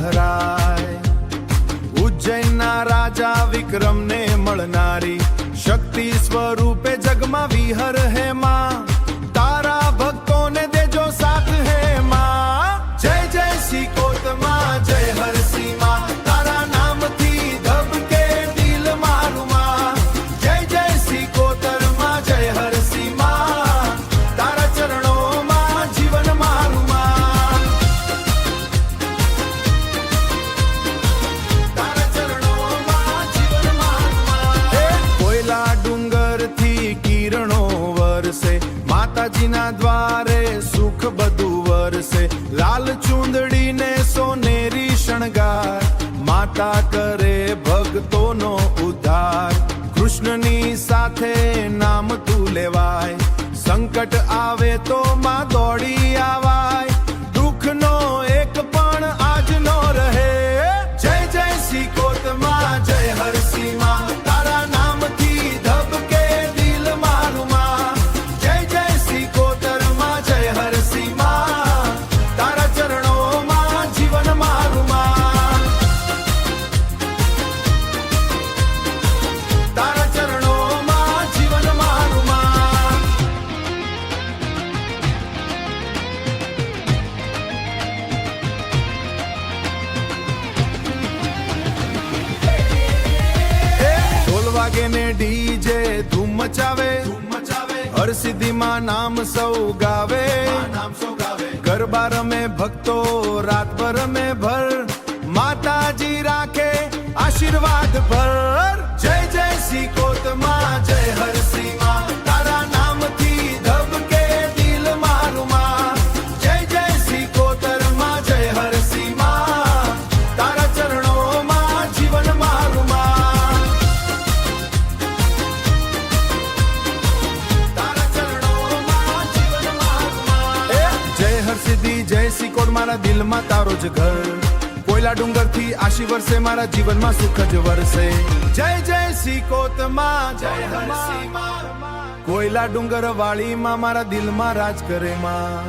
ધરાય. ઉજ્જૈનના રાજા વિક્રમને મળનારી શક્તિ સ્વરૂપે જગમાં વિહર હે માં. તારા ભક્તોને દેજો સાથ હે માં. જય જય શ્રી કોતમાં, જય હરસિંહ માં. તારા નામથી ધબકે દિલ મારું માં. જય જય શ્રી કોતરમાં, જય હરસિંહ માં. તારા ચરણોમાં જીવન મારું માં. તારા ચરણોમાં જીવન મારું માં. કોયલા ડુંગરથી કિરણો વરસે, માતાજીના દ્વારે સુખ બધું વરસે. લાલ ચૂંદડી ને સોનેરી શણગાર, માતા કરે ભક્તોનો ઉદ્ધાર. કૃષ્ણની સાથે નામ તું લેવાય, સંકટ આવે તો માં દોડી આવાય. દુઃખનો એક પણ આજ નો રહે. જય જય શ્રી કોતમાં, જય હરસિંહ માં. તારા નામથી ધબકે દિલ મારું માં. જય જય શ્રી કોતરમાં, જય હરસિંહ માં. તારા ચરણોમાં જીવન મારું માં. તારા ચરણોમાં જીવન મારું માં. ઢોલ વાગે ને ડીજે ધૂમ મચાવે, હરસિદ્ધિમાં નામ સૌ ગાવે. ગરબા રમે ભક્તો રાતભર રમે ભર, માતાજી રાખે આશીર્વાદ ભર. જય જય શ્રી કોતમાં, જય હરસિંહ માં. તારા નામથી ધબકે દિલ મારું માં. જય જય શ્રી કોતરમાં, જય હરસિંહ માં. તારા ચરણોમાં જીવન મારું માં. તારા ચરણોમાં જીવન મારું માં. જય હરસિદ્ધિ, જય શ્રી કોટ, મારા દિલમાં તારો જ ઘર. કોયલા ડુંગરથી આશી વર્ષે, મારા જીવનમાં સુખ જ વરસે. જય જય શ્રી કોતમાં, જય હરસિંહ માં. કોયલા ડુંગર વાળીમાં મારા દિલમાં રાજ કરે માં.